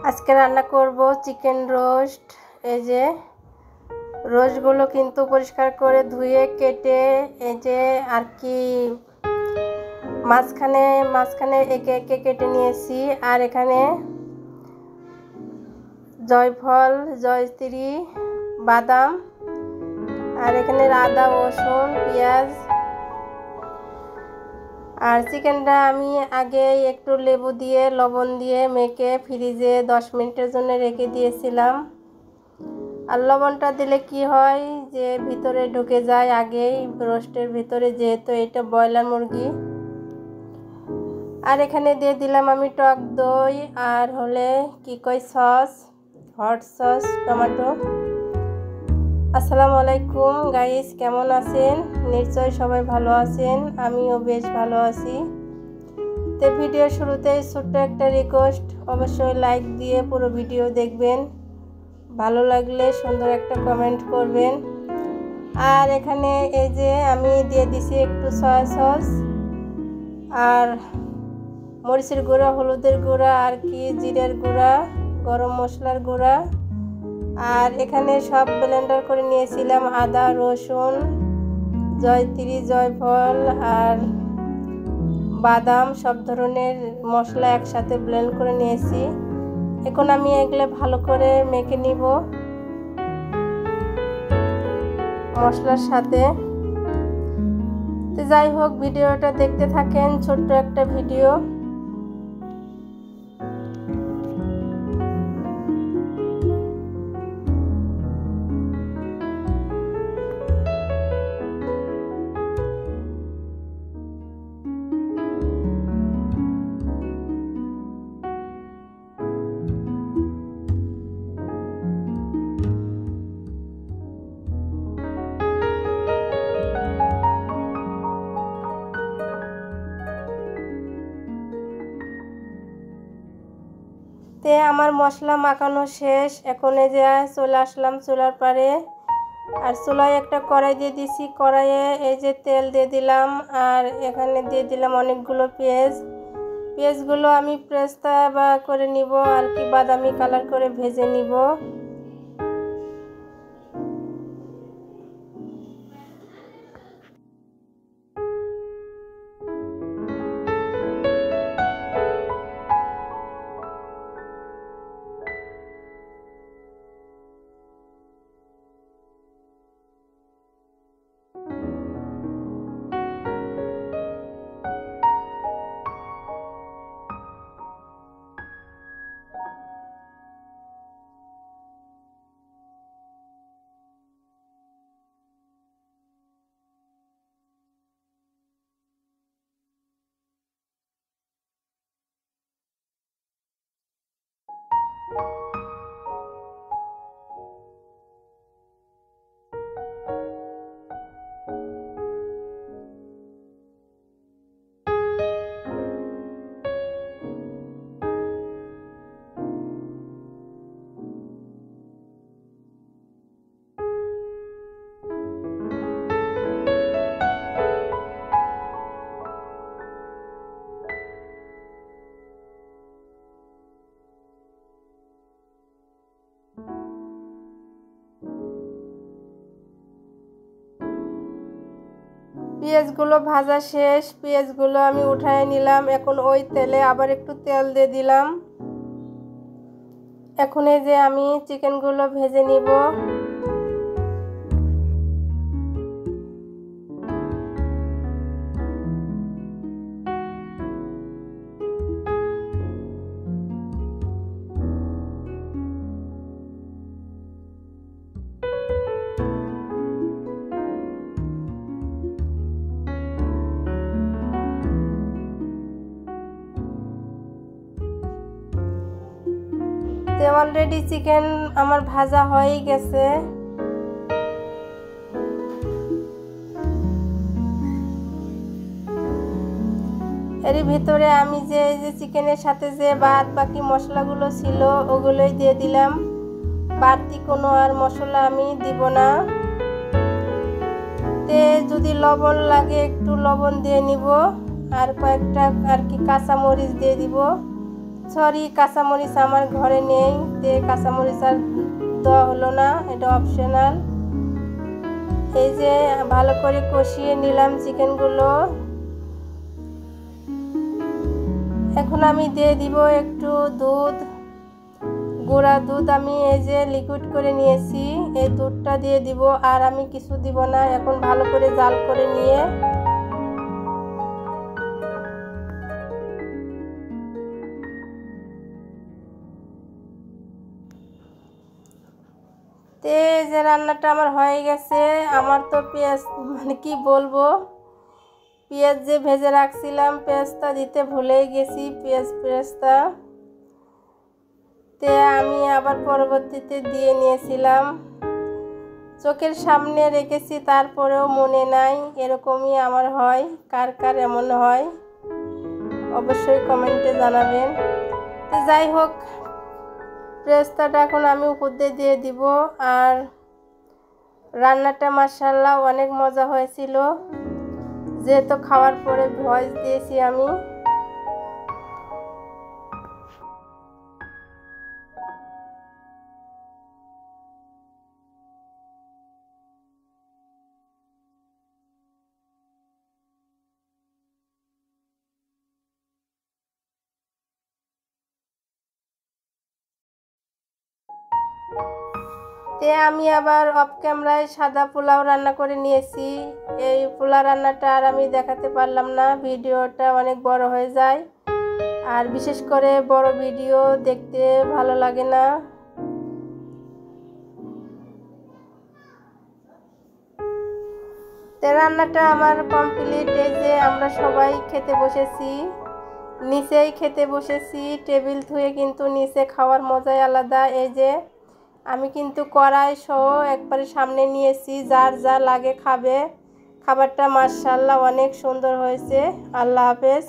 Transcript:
আজকে রান্না করব চিকেন রোস্ট। এই যে রোস্টগুলো কিন্তু পরিষ্কার করে ধুয়ে কেটে এই যে আর কি মাঝখানে একে একে কেটে নিয়েছি। আর এখানে জয়ফল, জয়ত্রী, বাদাম, আর এখানে আদা, রসুন, পেঁয়াজ। আর চিকেনটা আমি আগে একটু লেবু দিয়ে লবণ দিয়ে মেখে ফ্রিজে 10 মিনিটের জন্য রেখে দিয়েছিলাম। আর লবণটা দিলে কি হয় যে ভিতরে ঢুকে যায় আগেই রোস্টের ভিতরে, যেহেতু এটা ব্রয়লার মুরগি। আর এখানে দিয়ে দিলাম আমি টক দই আর কি কই সস, হট সস, টমেটো। আসসালামু আলাইকুম গাইস, কেমন আছেন? নিশ্চয়ই সবাই ভালো আছেন, আমিও বেশ ভালো আছি। তো ভিডিও শুরুতেই ছোট্ট একটা রিকোয়েস্ট, অবশ্যই লাইক দিয়ে পুরো ভিডিও দেখবেন, ভালো লাগলে সুন্দর একটা কমেন্ট করবেন। আর এখানে এই যে আমি দিয়ে দিছি একটু সয়া সস আর মরিচের গুঁড়া, হলুদের গুঁড়া, আর কি জিরের গুঁড়া, গরম মশলার গুঁড়া। আর এখানে সব ব্লেন্ডার করে নিয়েছিলাম আদা, রসুন, জয়ত্রী, জয়ফল আর বাদাম, সব ধরনের মশলা একসাথে ব্লেন্ড করে নিয়েছি। এখন আমি এগুলো ভালো করে মেখে নিব মশলার সাথে। তো যাই হোক, ভিডিওটা দেখতে থাকেন, ছোট্ট একটা ভিডিও। আমার মশলা মাখানো শেষ। এখন এই যে চলে আসলাম চুলার পারে। আর চুলায় একটা কড়াই দিয়ে দিছি, কড়াইয়ে এই যে তেল দিয়ে দিলাম। আর এখানে দিয়ে দিলাম অনেকগুলো পেঁয়াজগুলো আমি পেস্তা করে নিব, আর কি বাদামি কালার করে ভেজে নিব। পেঁয়াজগুলো ভাজা শেষ, পেঁয়াজগুলো আমি উঠায় নিলাম। এখন ওই তেলে আবার একটু তেল দিয়ে দিলাম। এখন এই যে আমি চিকেনগুলো ভেজে নিব। অলরেডি চিকেন আমার ভাজা হয়ে গেছে। এর ভিতরে আমি যে চিকেনের সাথে যে বাকি মশলাগুলো ছিল ওগুলোই দিয়ে দিলাম। বাড়তি কোনো আর মশলা আমি দিব না। তে যদি লবণ লাগে একটু লবণ দিয়ে নিব, আর কয়েকটা আর কি কাঁচা মরিচ দিয়ে দিব। সরি, কাঁচামরিচ আমার ঘরে নেই, তে কাঁচামরিচ আর দেওয়া হলো না, এটা অপশনাল। এই যে ভালো করে কষিয়ে নিলাম চিকেনগুলো। এখন আমি দিয়ে দিব একটু দুধ, গুঁড়া দুধ আমি এই যে লিকুইড করে নিয়েছি, এই দুধটা দিয়ে দিব। আর আমি কিছু দিব না, এখন ভালো করে জাল করে নিয়ে তে যে রান্নাটা আমার হয়ে গেছে। আমার তো পেঁয়াজ মানে কি বলবো, পেঁয়াজ যে ভেজে রাখছিলাম পেঁয়াজটা দিতে ভুলেই গেছি, পেঁয়াজটা তে আমি আবার পরবর্তীতে দিয়ে নিয়েছিলাম। চোখের সামনে রেখেছি তারপরেও মনে নাই, এরকমই আমার হয়। কার কার এমন হয় অবশ্যই কমেন্টে জানাবেন। তো যাই হোক, পেঁয়াজটা এখন আমি উপর দিয়ে দিব। আর রান্নাটা মাশাআল্লাহ অনেক মজা হয়েছিল, যেহেতু খাওয়ার পরে ভয়েস দিয়েছি আমি। তে আমি আবার অফ ক্যামেরায় সাদা পোলাও রান্না করে নিয়েছি। এই পোলাও রান্নাটা আর আমি দেখাতে পারলাম না, ভিডিওটা অনেক বড় হয়ে যায়। আর বিশেষ করে বড় ভিডিও দেখতে ভালো লাগে না। তে রান্নাটা আমার কমপ্লিট। এই যে আমরা সবাই খেতে বসেছি, নিচেই খেতে বসেছি, টেবিল ধুয়ে, কিন্তু নিচে খাওয়ার মজাই আলাদা। এই যে আমি কিন্তু কড়াই সহ একবারে সামনে নিয়েছি, যার যা লাগে খাবে। খাবারটা মাশাআল্লাহ অনেক সুন্দর হয়েছে। আল্লাহ হাফেজ।